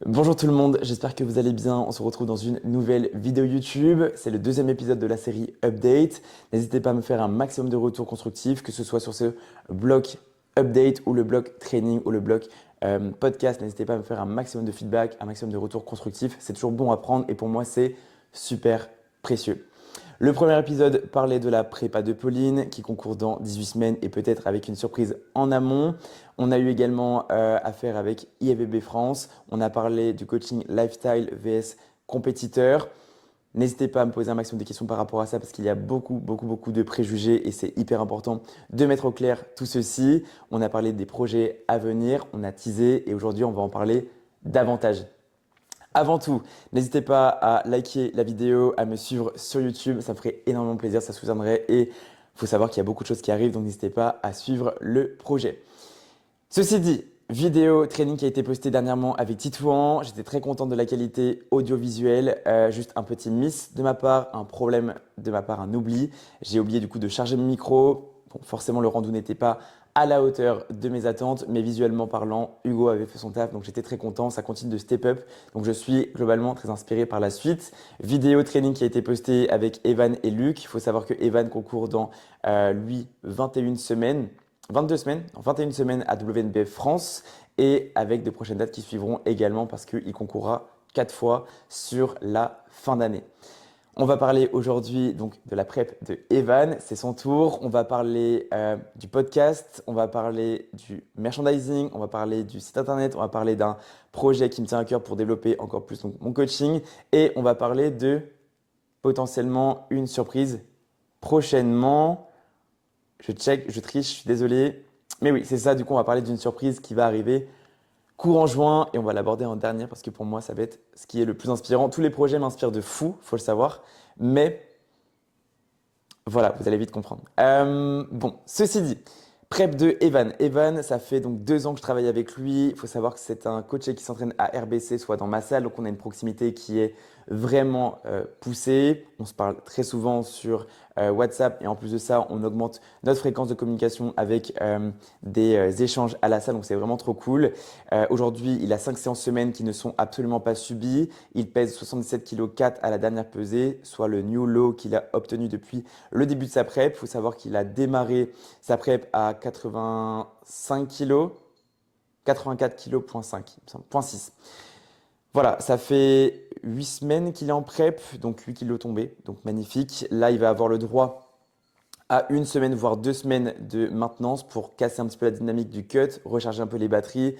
Bonjour tout le monde, j'espère que vous allez bien. On se retrouve dans une nouvelle vidéo YouTube. C'est le deuxième épisode de la série Update. N'hésitez pas à me faire un maximum de retours constructifs, que ce soit sur ce bloc Update ou le bloc Training ou le bloc podcast. N'hésitez pas à me faire un maximum de feedback, un maximum de retours constructifs. C'est toujours bon à prendre et pour moi, c'est super précieux. Le premier épisode parlait de la prépa de Pauline qui concourt dans 18 semaines et peut-être avec une surprise en amont. On a eu également affaire avec IFBB France. On a parlé du coaching lifestyle vs compétiteur. N'hésitez pas à me poser un maximum de questions par rapport à ça parce qu'il y a beaucoup de préjugés et c'est hyper important de mettre au clair tout ceci. On a parlé des projets à venir, on a teasé et aujourd'hui on va en parler davantage. Avant tout, n'hésitez pas à liker la vidéo, à me suivre sur YouTube, ça me ferait énormément plaisir, ça soutiendrait et il faut savoir qu'il y a beaucoup de choses qui arrivent, donc n'hésitez pas à suivre le projet. Ceci dit, vidéo training qui a été postée dernièrement avec Titouan, j'étais très content de la qualité audiovisuelle, juste un petit miss de ma part, un problème de ma part, un oubli. J'ai oublié du coup de charger mon micro, bon, forcément le rendu n'était pas à la hauteur de mes attentes, mais visuellement parlant, Hugo avait fait son taf, donc j'étais très content, ça continue de step up, donc je suis globalement très inspiré par la suite. Vidéo training qui a été postée avec Evan et Luc, il faut savoir que Evan concourt dans, lui, 21 semaines, 22 semaines, non, 21 semaines à WNBF France et avec de prochaines dates qui suivront également parce qu'il concourra 4 fois sur la fin d'année. On va parler aujourd'hui donc de la prep de Evan, c'est son tour. On va parler du podcast, on va parler du merchandising, on va parler du site internet, on va parler d'un projet qui me tient à cœur pour développer encore plus donc, mon coaching et on va parler de potentiellement une surprise prochainement. Je check, je triche, je suis désolé. Mais oui, c'est ça, du coup on va parler d'une surprise qui va arriver courant juin et on va l'aborder en dernier parce que pour moi, ça va être ce qui est le plus inspirant. Tous les projets m'inspirent de fou, faut le savoir. Mais voilà, vous allez vite comprendre. Bon, ceci dit, prep de Evan. Evan, ça fait donc 2 ans que je travaille avec lui. Il faut savoir que c'est un coach qui s'entraîne à RBC, soit dans ma salle. Donc on a une proximité qui est vraiment poussée. On se parle très souvent sur WhatsApp et en plus de ça, on augmente notre fréquence de communication avec des échanges à la salle. Donc c'est vraiment trop cool. Aujourd'hui, il a 5 séances semaine qui ne sont absolument pas subies. Il pèse 77,4 kg à la dernière pesée, soit le new low qu'il a obtenu depuis le début de sa prep. Il faut savoir qu'il a démarré sa prep à 85 kg, 84 kg, 0,6. Voilà, ça fait 8 semaines qu'il est en prep, donc 8 kilos tombés, donc magnifique. Là, il va avoir le droit à 1 semaine, voire 2 semaines de maintenance pour casser un petit peu la dynamique du cut, recharger un peu les batteries,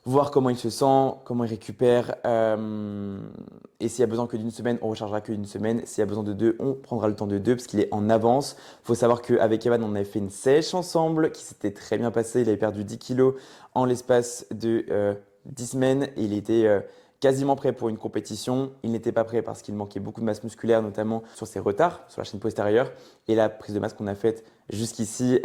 voir comment il se sent, comment il récupère. Et s'il y a besoin que d'une semaine, on rechargera que d'une semaine. S'il y a besoin de deux, on prendra le temps de deux parce qu'il est en avance. Il faut savoir qu'avec Evan, on avait fait une sèche ensemble qui s'était très bien passée. Il avait perdu 10 kilos en l'espace de 10 semaines et il était quasiment prêt pour une compétition. Il n'était pas prêt parce qu'il manquait beaucoup de masse musculaire, notamment sur ses retards, sur la chaîne postérieure. Et la prise de masse qu'on a faite jusqu'ici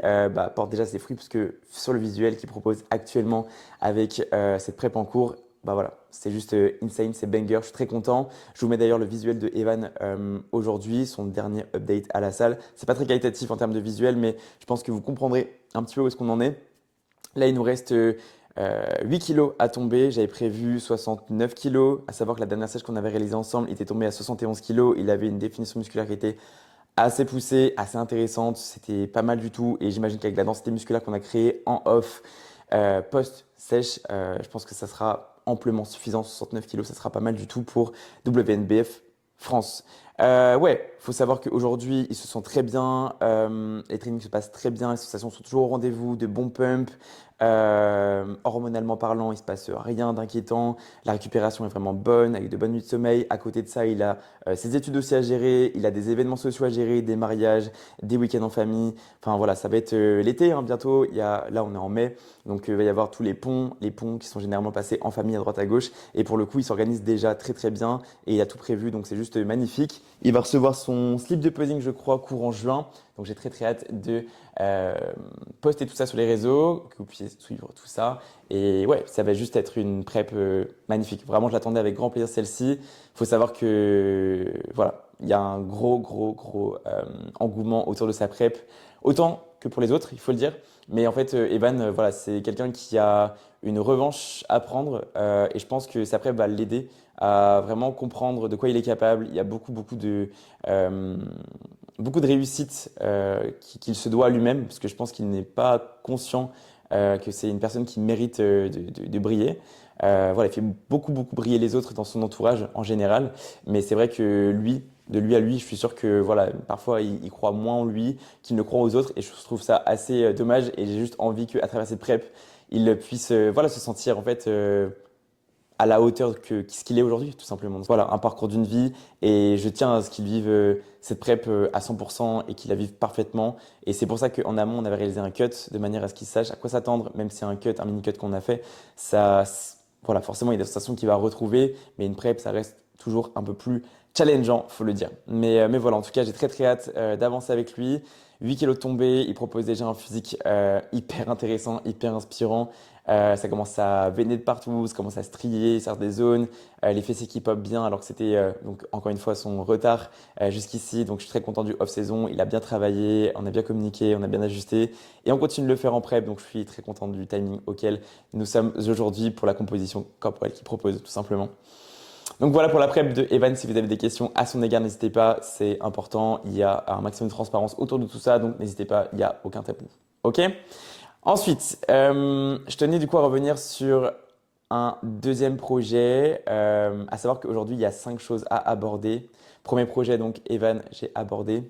porte déjà ses fruits puisque sur le visuel qu'il propose actuellement avec cette prep en cours, bah voilà, c'est juste insane, c'est banger, je suis très content. Je vous mets d'ailleurs le visuel de Evan aujourd'hui, son dernier update à la salle. C'est pas très qualitatif en termes de visuel, mais je pense que vous comprendrez un petit peu où est-ce qu'on en est. Là, il nous reste 8 kilos à tomber. J'avais prévu 69 kilos, à savoir que la dernière sèche qu'on avait réalisée ensemble, il était tombé à 71 kilos. Il avait une définition musculaire qui était assez poussée, assez intéressante. C'était pas mal du tout. Et j'imagine qu'avec la densité musculaire qu'on a créée en off, post-sèche, je pense que ça sera amplement suffisant. 69 kilos, ça sera pas mal du tout pour WNBF France. Ouais, faut savoir qu'aujourd'hui, ils se sentent très bien, les trainings se passent très bien, les sensations sont toujours au rendez-vous, de bons pumps. Hormonalement parlant, il se passe rien d'inquiétant. La récupération est vraiment bonne, avec de bonnes nuits de sommeil. À côté de ça, il a ses études aussi à gérer, il a des événements sociaux à gérer, des mariages, des week-ends en famille. Enfin voilà, ça va être l'été hein, bientôt. Là, on est en mai, donc il va y avoir tous les ponts qui sont généralement passés en famille à droite à gauche. Et pour le coup, il s'organise déjà très bien et il a tout prévu, donc c'est juste magnifique. Il va recevoir son slip de posing, je crois, courant juin. Donc j'ai très hâte de euh, poster tout ça sur les réseaux, que vous puissiez suivre tout ça. Et ouais, ça va juste être une prep magnifique. Vraiment, je l'attendais avec grand plaisir celle-ci. Il faut savoir que voilà, il y a un gros engouement autour de sa prep, autant que pour les autres, il faut le dire. Mais en fait, Evan, voilà, c'est quelqu'un qui a une revanche à prendre et je pense que sa prep va l'aider à vraiment comprendre de quoi il est capable. Il y a euh, beaucoup de réussites qu'il se doit à lui-même, parce que je pense qu'il n'est pas conscient que c'est une personne qui mérite de briller. Voilà, il fait beaucoup briller les autres dans son entourage en général, mais c'est vrai que lui, de lui à lui, je suis sûr que voilà, parfois il croit moins en lui qu'il ne croit aux autres, et je trouve ça assez dommage. Et j'ai juste envie qu'à travers cette prep, il puisse voilà se sentir en fait à la hauteur que ce qu'il est aujourd'hui, tout simplement. Donc, voilà, un parcours d'une vie, et je tiens à ce qu'il vive cette prep à 100% et qu'il la vive parfaitement. Et c'est pour ça qu'en amont, on avait réalisé un cut de manière à ce qu'il sache à quoi s'attendre, même si c'est un cut, un mini cut qu'on a fait. Ça, voilà, forcément, il y a des sensations qu'il va retrouver, mais une prep, ça reste toujours un peu plus challengeant, faut le dire. Mais voilà, en tout cas, j'ai très hâte d'avancer avec lui. 8 kilos de tombée, il propose déjà un physique hyper intéressant, hyper inspirant. Ça commence à veiner de partout, ça commence à strier, il sort des zones, les fessiers qui pop bien alors que c'était donc encore une fois son retard jusqu'ici. Donc je suis très content du off-saison, il a bien travaillé, on a bien communiqué, on a bien ajusté et on continue de le faire en prep. Donc je suis très content du timing auquel nous sommes aujourd'hui pour la composition corporelle qu'il propose tout simplement. Donc voilà pour la prep de Evan. Si vous avez des questions à son égard, n'hésitez pas, c'est important. Il y a un maximum de transparence autour de tout ça, donc n'hésitez pas, il n'y a aucun tabou. Ok? Ensuite, je tenais du coup à revenir sur un deuxième projet, à savoir qu'aujourd'hui, il y a 5 choses à aborder. Premier projet, donc Evan, j'ai abordé.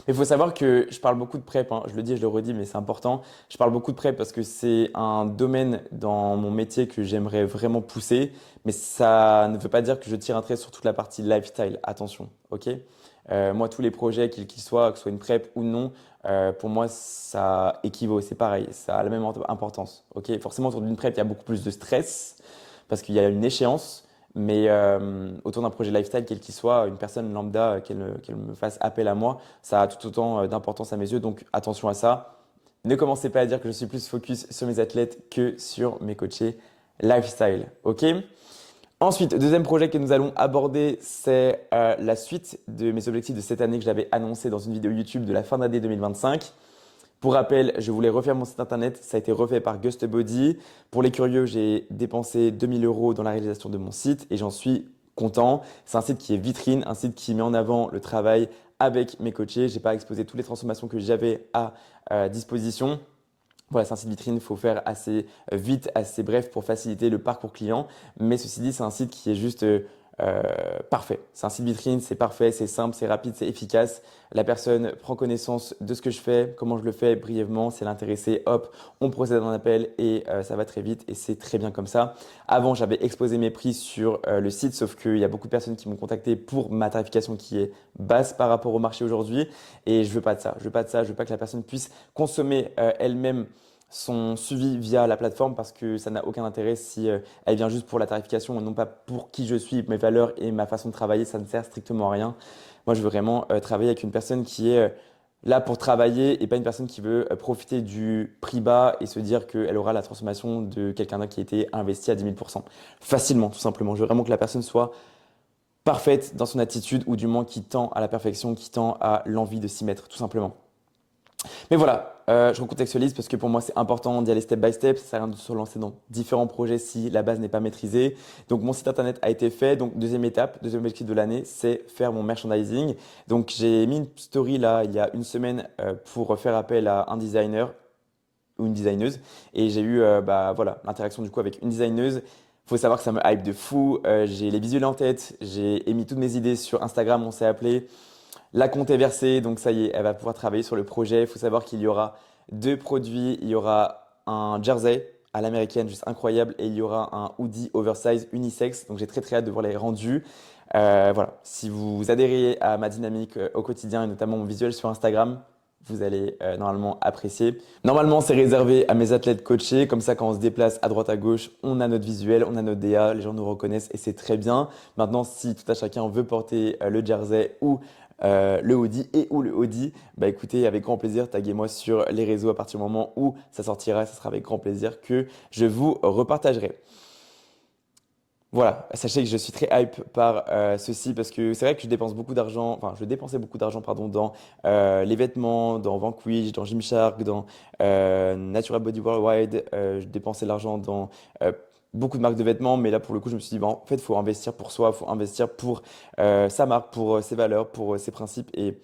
Mais il faut savoir que je parle beaucoup de prep, hein. Je le dis et je le redis, mais c'est important. Je parle beaucoup de prep parce que c'est un domaine dans mon métier que j'aimerais vraiment pousser, mais ça ne veut pas dire que je tire un trait sur toute la partie lifestyle. Attention, ok? Moi, tous les projets, quels qu'ils soient, que ce soit une prep ou non, pour moi, ça équivaut, c'est pareil, ça a la même importance, ok? Forcément, autour d'une prep, il y a beaucoup plus de stress parce qu'il y a une échéance. Mais autour d'un projet lifestyle, quel qu'il soit, une personne lambda, qu'elle me fasse appel à moi, ça a tout autant d'importance à mes yeux. Donc attention à ça. Ne commencez pas à dire que je suis plus focus sur mes athlètes que sur mes coachés lifestyle. Ok? Ensuite, deuxième projet que nous allons aborder, c'est la suite de mes objectifs de cette année que j'avais annoncé dans une vidéo YouTube de la fin d'année 2025. Pour rappel, je voulais refaire mon site internet, ça a été refait par GustBody. Pour les curieux, j'ai dépensé 2000 euros dans la réalisation de mon site et j'en suis content. C'est un site qui est vitrine, un site qui met en avant le travail avec mes coachés. J'ai pas exposé toutes les transformations que j'avais à disposition. Voilà, c'est un site vitrine, il faut faire assez vite, assez bref pour faciliter le parcours client. Mais ceci dit, c'est un site qui est juste parfait. C'est un site vitrine, c'est parfait, c'est simple, c'est rapide, c'est efficace. La personne prend connaissance de ce que je fais, comment je le fais brièvement. Si elle est intéressée, hop, on procède à un appel et ça va très vite et c'est très bien comme ça. Avant, j'avais exposé mes prix sur le site, sauf qu'il y a beaucoup de personnes qui m'ont contacté pour ma tarification qui est basse par rapport au marché aujourd'hui et je veux pas de ça. Je veux pas de ça. Je veux pas que la personne puisse consommer elle-même son suivi via la plateforme parce que ça n'a aucun intérêt si elle vient juste pour la tarification et non pas pour qui je suis, mes valeurs et ma façon de travailler, ça ne sert strictement à rien. Moi, je veux vraiment travailler avec une personne qui est là pour travailler et pas une personne qui veut profiter du prix bas et se dire qu'elle aura la transformation de quelqu'un d'autre qui a été investi à 10 000%. Facilement, tout simplement. Je veux vraiment que la personne soit parfaite dans son attitude ou du moins qui tend à la perfection, qui tend à l'envie de s'y mettre, tout simplement. Mais voilà, je recontextualise parce que pour moi c'est important d'y aller step by step. Ça sert à rien de se lancer dans différents projets si la base n'est pas maîtrisée. Donc mon site internet a été fait. Donc deuxième étape, deuxième objectif de l'année, c'est faire mon merchandising. Donc j'ai mis une story là il y a une semaine pour faire appel à un designer ou une designeuse. Et j'ai eu bah, voilà, l'interaction du coup avec une designeuse. Faut savoir que ça me hype de fou. J'ai les visuels en tête, j'ai émis toutes mes idées sur Instagram, on s'est appelé. La compte est versée, donc ça y est, elle va pouvoir travailler sur le projet. Il faut savoir qu'il y aura 2 produits. Il y aura un jersey à l'américaine, juste incroyable, et il y aura un hoodie oversize unisex. Donc j'ai très hâte de voir les rendus. Voilà, si vous adhérez à ma dynamique au quotidien et notamment mon visuel sur Instagram, vous allez normalement apprécier. Normalement, c'est réservé à mes athlètes coachés. Comme ça, quand on se déplace à droite à gauche, on a notre visuel, on a notre DA, les gens nous reconnaissent et c'est très bien. Maintenant, si tout à chacun veut porter le jersey ou le hoodie et ou le hoodie, bah écoutez, avec grand plaisir, taguez-moi sur les réseaux à partir du moment où ça sortira. Ça sera avec grand plaisir que je vous repartagerai. Voilà, sachez que je suis très hype par ceci parce que c'est vrai que je dépense beaucoup d'argent, enfin je dépensais beaucoup d'argent pardon dans les vêtements, dans Vanquish, dans Gymshark, dans Natural Body Worldwide. Je dépensais de l'argent dans beaucoup de marques de vêtements, mais là pour le coup je me suis dit bah, en fait il faut investir pour soi, il faut investir pour sa marque, pour ses valeurs, pour ses principes et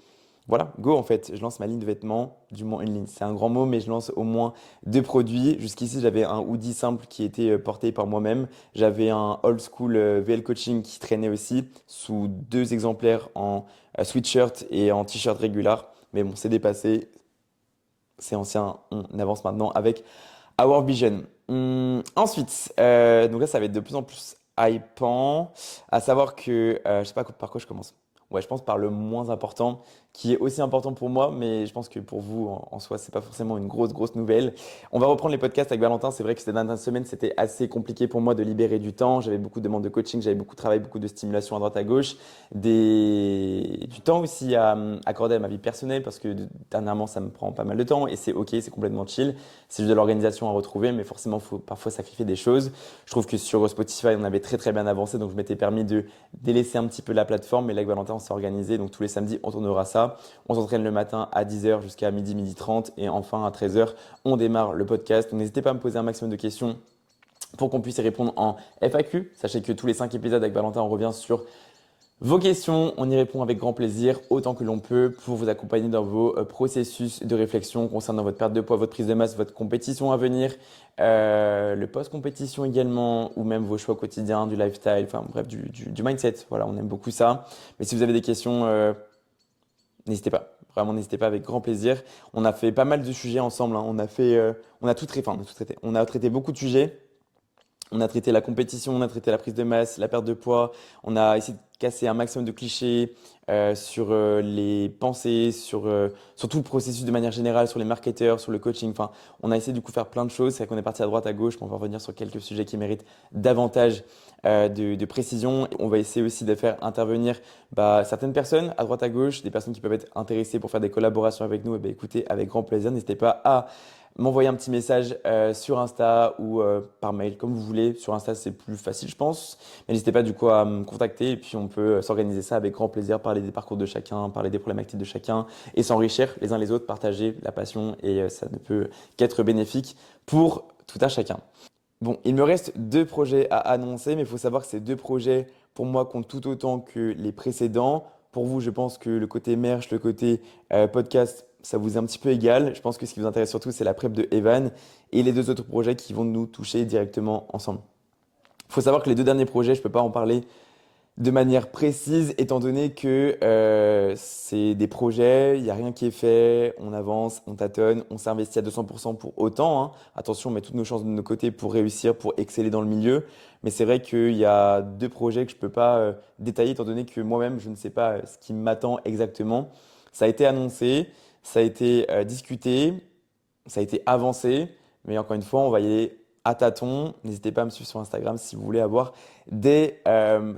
voilà, go en fait, je lance ma ligne de vêtements, du moins une ligne, c'est un grand mot, mais je lance au moins deux produits. Jusqu'ici, j'avais un hoodie simple qui était porté par moi-même. J'avais un old school VL Coaching qui traînait aussi sous deux exemplaires en sweatshirt et en t-shirt régular. Mais bon, c'est dépassé, c'est ancien, on avance maintenant avec Our Vision. Ensuite, donc là, ça va être de plus en plus hypant, à savoir que, je sais pas par quoi je commence. Ouais, je pense par le moins important, qui est aussi important pour moi, mais je pense que pour vous, en soi, c'est pas forcément une grosse nouvelle. On va reprendre les podcasts avec Valentin. C'est vrai que ces dernières semaines, c'était assez compliqué pour moi de libérer du temps. J'avais beaucoup de demandes de coaching, j'avais beaucoup de travail, beaucoup de stimulation à droite à gauche, du temps aussi à accorder à ma vie personnelle, parce que dernièrement, ça me prend pas mal de temps et c'est ok, c'est complètement chill. C'est juste de l'organisation à retrouver, mais forcément, il faut parfois sacrifier des choses. Je trouve que sur Spotify, on avait très bien avancé, donc je m'étais permis de délaisser un petit peu la plateforme. Mais là, avec Valentin, on s'est organisé, donc tous les samedis, on tournera ça. On s'entraîne le matin à 10h jusqu'à midi 30, et enfin à 13h, on démarre le podcast. Donc n'hésitez pas à me poser un maximum de questions pour qu'on puisse y répondre en FAQ. Sachez que tous les 5 épisodes avec Valentin, on revient sur vos questions, on y répond avec grand plaisir, autant que l'on peut, pour vous accompagner dans vos processus de réflexion concernant votre perte de poids, votre prise de masse, votre compétition à venir, le post-compétition également, ou même vos choix quotidiens, du lifestyle, enfin bref, du mindset. Voilà, on aime beaucoup ça. Mais si vous avez des questions, n'hésitez pas. Vraiment, n'hésitez pas, avec grand plaisir. On a fait pas mal de sujets ensemble, hein. On a tout traité, enfin, on a tout traité. On a traité beaucoup de sujets. On a traité la compétition, on a traité la prise de masse, la perte de poids. On a essayé de casser un maximum de clichés sur les pensées, sur tout le processus de manière générale, sur les marketeurs, sur le coaching. Enfin, on a essayé du coup de faire plein de choses. C'est vrai qu'on est parti à droite, à gauche, mais on va revenir sur quelques sujets qui méritent davantage de précision. On va essayer aussi de faire intervenir certaines personnes à droite, à gauche, des personnes qui peuvent être intéressées pour faire des collaborations avec nous. Et écoutez, avec grand plaisir, n'hésitez pas à m'envoyer un petit message sur Insta ou par mail, comme vous voulez. Sur Insta, c'est plus facile, je pense. Mais n'hésitez pas du coup à me contacter et puis on peut s'organiser ça avec grand plaisir, parler des parcours de chacun, parler des problématiques de chacun et s'enrichir les uns les autres, partager la passion et ça ne peut qu'être bénéfique pour tout un chacun. Bon, il me reste deux projets à annoncer, mais il faut savoir que ces deux projets, pour moi, comptent tout autant que les précédents. Pour vous, je pense que le côté merch, le côté podcast, ça vous est un petit peu égal. Je pense que ce qui vous intéresse surtout, c'est la prep de Evan et les deux autres projets qui vont nous toucher directement ensemble. Il faut savoir que les deux derniers projets, je ne peux pas en parler de manière précise, étant donné que c'est des projets, il n'y a rien qui est fait, on avance, on tâtonne, on s'investit à 200% pour autant, hein. Attention, on met toutes nos chances de nos côtés pour réussir, pour exceller dans le milieu. Mais c'est vrai qu'il y a deux projets que je ne peux pas détailler, étant donné que moi-même, je ne sais pas ce qui m'attend exactement. Ça a été annoncé, ça a été discuté, ça a été avancé, mais encore une fois, on va y aller à tâtons. N'hésitez pas à me suivre sur Instagram si vous voulez avoir des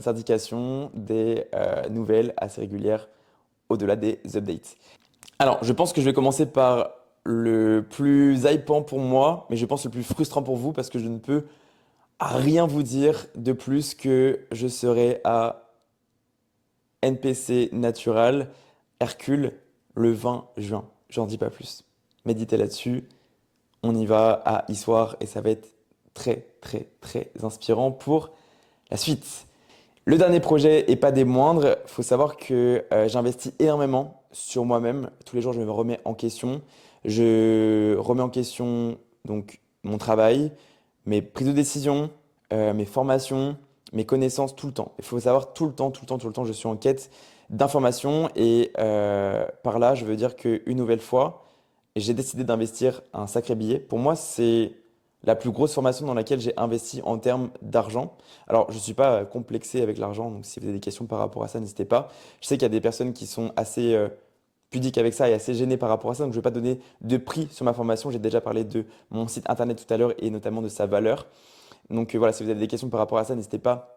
indications, des nouvelles assez régulières au-delà des updates. Alors, je pense que je vais commencer par le plus hypant pour moi, mais je pense le plus frustrant pour vous parce que je ne peux rien vous dire de plus que je serai à NPC Natural Hercule le 20 juin. J'en dis pas plus. Méditez là-dessus. On y va à Issoire et ça va être très inspirant pour la suite. Le dernier projet et pas des moindres, il faut savoir que j'investis énormément sur moi-même. Tous les jours, je me remets en question. Je remets en question donc mon travail, mes prises de décision, mes formations, mes connaissances tout le temps. Il faut savoir tout le temps, je suis en quête d'informations et par là, je veux dire qu'une nouvelle fois, j'ai décidé d'investir un sacré billet. Pour moi, c'est la plus grosse formation dans laquelle j'ai investi en termes d'argent. Alors, je ne suis pas complexé avec l'argent, donc si vous avez des questions par rapport à ça, n'hésitez pas. Je sais qu'il y a des personnes qui sont assez pudiques avec ça et assez gênées par rapport à ça, donc je ne vais pas donner de prix sur ma formation. J'ai déjà parlé de mon site internet tout à l'heure et notamment de sa valeur. Donc voilà, si vous avez des questions par rapport à ça, n'hésitez pas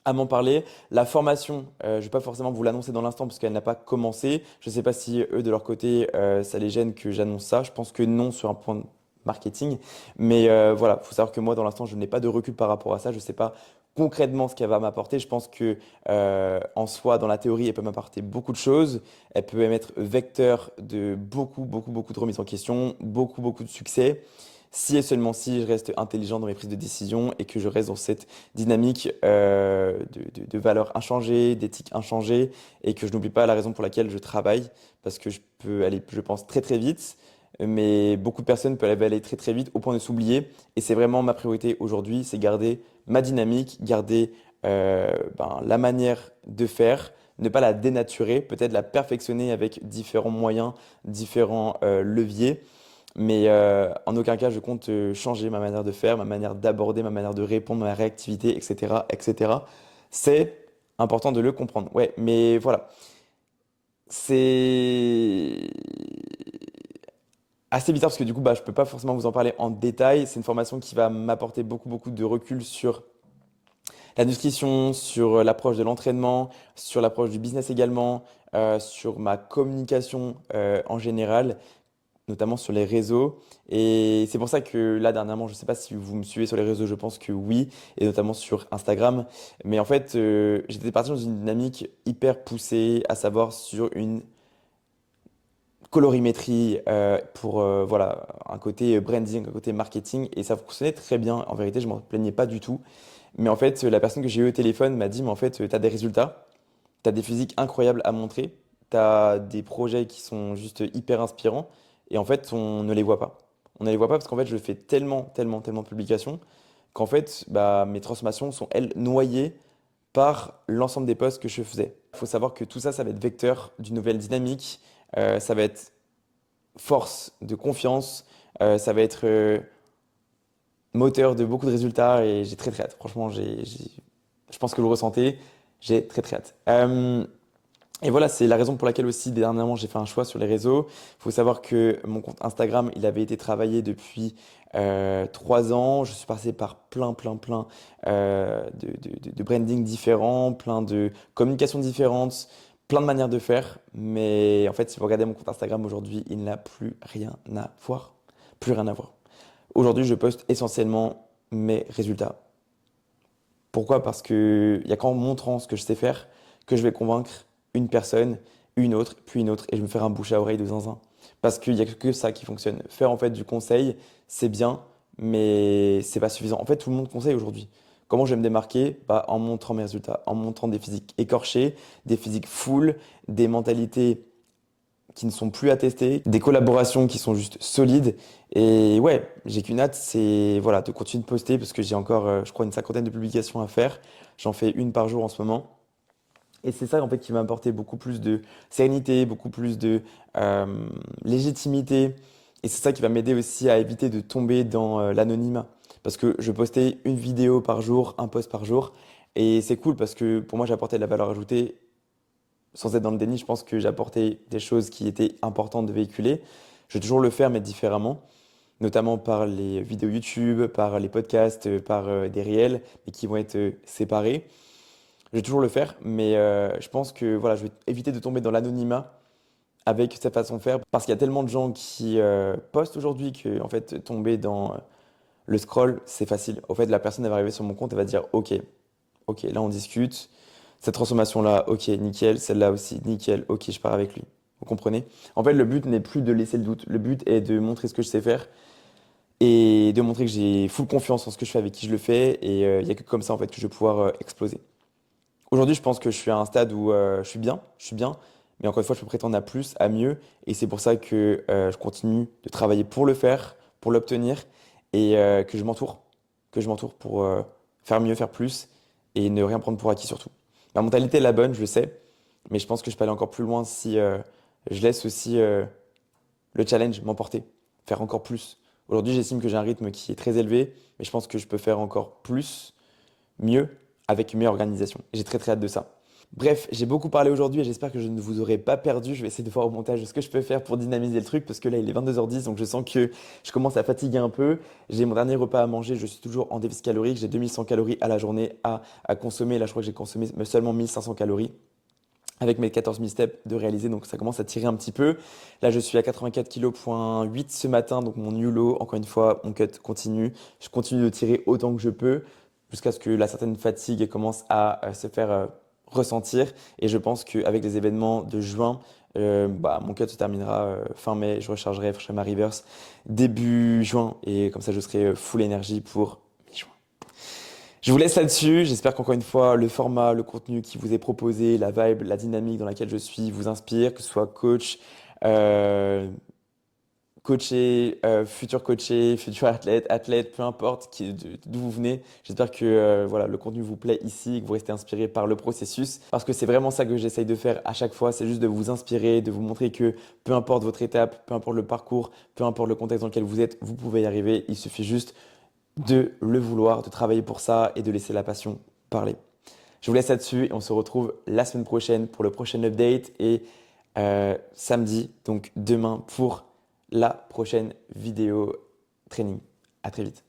à m'en parler. La formation, je ne vais pas forcément vous l'annoncer dans l'instant parce qu'elle n'a pas commencé. Je ne sais pas si eux, de leur côté, ça les gêne que j'annonce ça. Je pense que non sur un point de marketing. Mais voilà, il faut savoir que moi, dans l'instant, je n'ai pas de recul par rapport à ça. Je ne sais pas concrètement ce qu'elle va m'apporter. Je pense que en soi, dans la théorie, elle peut m'apporter beaucoup de choses. Elle peut même être vecteur de beaucoup, beaucoup, beaucoup de remises en question, beaucoup, beaucoup de succès. Si et seulement si je reste intelligent dans mes prises de décision et que je reste dans cette dynamique de valeurs inchangées, d'éthique inchangée et que je n'oublie pas la raison pour laquelle je travaille parce que je peux aller, je pense, très très vite. Mais beaucoup de personnes peuvent aller très très vite au point de s'oublier. Et c'est vraiment ma priorité aujourd'hui, c'est garder ma dynamique, garder la manière de faire, ne pas la dénaturer, peut-être la perfectionner avec différents moyens, différents leviers. Mais en aucun cas, je compte changer ma manière de faire, ma manière d'aborder, ma manière de répondre, ma réactivité, etc., etc. C'est important de le comprendre. Ouais, mais voilà. C'est assez bizarre parce que du coup, je peux pas forcément vous en parler en détail. C'est une formation qui va m'apporter beaucoup, beaucoup de recul sur la nutrition, sur l'approche de l'entraînement, sur l'approche du business également, sur ma communication en général, notamment sur les réseaux. Et c'est pour ça que là, dernièrement, je ne sais pas si vous me suivez sur les réseaux, je pense que oui, et notamment sur Instagram. Mais en fait, j'étais parti dans une dynamique hyper poussée, à savoir sur une colorimétrie pour voilà, un côté branding, un côté marketing. Et ça fonctionnait très bien. En vérité, je ne m'en plaignais pas du tout. Mais en fait, la personne que j'ai eu au téléphone m'a dit, mais en fait, tu as des résultats, tu as des physiques incroyables à montrer, tu as des projets qui sont juste hyper inspirants, et en fait, on ne les voit pas. On ne les voit pas parce qu'en fait, je fais tellement, tellement, tellement de publications qu'en fait, mes transformations sont, elles, noyées par l'ensemble des posts que je faisais. Il faut savoir que tout ça, ça va être vecteur d'une nouvelle dynamique, ça va être force de confiance, ça va être moteur de beaucoup de résultats, et j'ai très très hâte. Franchement, je pense que vous le ressentez, j'ai très très hâte. Et voilà, c'est la raison pour laquelle aussi dernièrement j'ai fait un choix sur les réseaux. Il faut savoir que mon compte Instagram, il avait été travaillé depuis 3 ans. Je suis passé par plein, plein, plein de branding différents, plein de communications différentes, plein de manières de faire. Mais en fait, si vous regardez mon compte Instagram aujourd'hui, il n'a plus rien à voir. Plus rien à voir. Aujourd'hui, je poste essentiellement mes résultats. Pourquoi? Parce que il y a qu'en montrant ce que je sais faire que je vais convaincre une personne, une autre, puis une autre, et je vais me faire un bouche à oreille de zinzin. Parce qu'il n'y a que ça qui fonctionne. Faire en fait du conseil, c'est bien, mais c'est pas suffisant. En fait, tout le monde conseille aujourd'hui. Comment je vais me démarquer? En montrant mes résultats, en montrant des physiques écorchées, des physiques full, des mentalités qui ne sont plus à tester, des collaborations qui sont juste solides. Et ouais, j'ai qu'une hâte, c'est voilà, de continuer de poster parce que j'ai encore, je crois, une cinquantaine de publications à faire. J'en fais une par jour en ce moment. Et c'est ça en fait qui m'a apporté beaucoup plus de sérénité, beaucoup plus de légitimité. Et c'est ça qui va m'aider aussi à éviter de tomber dans l'anonymat. Parce que je postais une vidéo par jour, un post par jour. Et c'est cool parce que pour moi, j'apportais de la valeur ajoutée sans être dans le déni. Je pense que j'apportais des choses qui étaient importantes de véhiculer. Je vais toujours le faire, mais différemment, notamment par les vidéos YouTube, par les podcasts, par des réels, mais qui vont être séparés. Je vais toujours le faire, mais je pense que voilà, je vais éviter de tomber dans l'anonymat avec cette façon de faire, parce qu'il y a tellement de gens qui postent aujourd'hui que en fait, tomber dans le scroll, c'est facile. Au fait, la personne elle va arriver sur mon compte, elle va dire, ok, ok, là on discute. Cette transformation-là, ok, nickel. Celle-là aussi, nickel. Ok, je pars avec lui. Vous comprenez? En fait, le but n'est plus de laisser le doute. Le but est de montrer ce que je sais faire et de montrer que j'ai full confiance en ce que je fais, avec qui je le fais. Et il n'y a que comme ça, en fait, que je vais pouvoir exploser. Aujourd'hui, je pense que je suis à un stade où je suis bien. Je suis bien. Mais encore une fois, je peux prétendre à plus, à mieux. Et c'est pour ça que je continue de travailler pour le faire, pour l'obtenir. Et que je m'entoure. Que je m'entoure pour faire mieux, faire plus. Et ne rien prendre pour acquis surtout. Ma mentalité est la bonne, je le sais, mais je pense que je peux aller encore plus loin si je laisse aussi le challenge m'emporter, faire encore plus. Aujourd'hui, j'estime que j'ai un rythme qui est très élevé, mais je pense que je peux faire encore plus, mieux, avec une meilleure organisation. Et j'ai très très hâte de ça. Bref, j'ai beaucoup parlé aujourd'hui et j'espère que je ne vous aurai pas perdu. Je vais essayer de voir au montage ce que je peux faire pour dynamiser le truc parce que là il est 22h10 donc je sens que je commence à fatiguer un peu. J'ai mon dernier repas à manger, je suis toujours en déficit calorique, j'ai 2100 calories à la journée à consommer. Là je crois que j'ai consommé seulement 1500 calories avec mes 14 000 steps de réaliser, donc ça commence à tirer un petit peu. Là je suis à 84,8 kg ce matin, donc mon new low, encore une fois, mon cut continue. Je continue de tirer autant que je peux. jusqu'à ce que la certaine fatigue commence à se faire ressentir. Et je pense qu'avec les événements de juin, mon cut se terminera fin mai. Je rechargerai, je ferai ma reverse début juin. Et comme ça, je serai full énergie pour mi-juin. Je vous laisse là-dessus. J'espère qu'encore une fois, le format, le contenu qui vous est proposé, la vibe, la dynamique dans laquelle je suis vous inspire, que ce soit coach, euh, futur athlète, athlète, peu importe d'où vous venez. J'espère que voilà, le contenu vous plaît ici, que vous restez inspiré par le processus. Parce que c'est vraiment ça que j'essaye de faire à chaque fois, c'est juste de vous inspirer, de vous montrer que peu importe votre étape, peu importe le parcours, peu importe le contexte dans lequel vous êtes, vous pouvez y arriver. Il suffit juste de le vouloir, de travailler pour ça et de laisser la passion parler. Je vous laisse là-dessus et on se retrouve la semaine prochaine pour le prochain update et samedi, donc demain, pour la prochaine vidéo training. À très vite.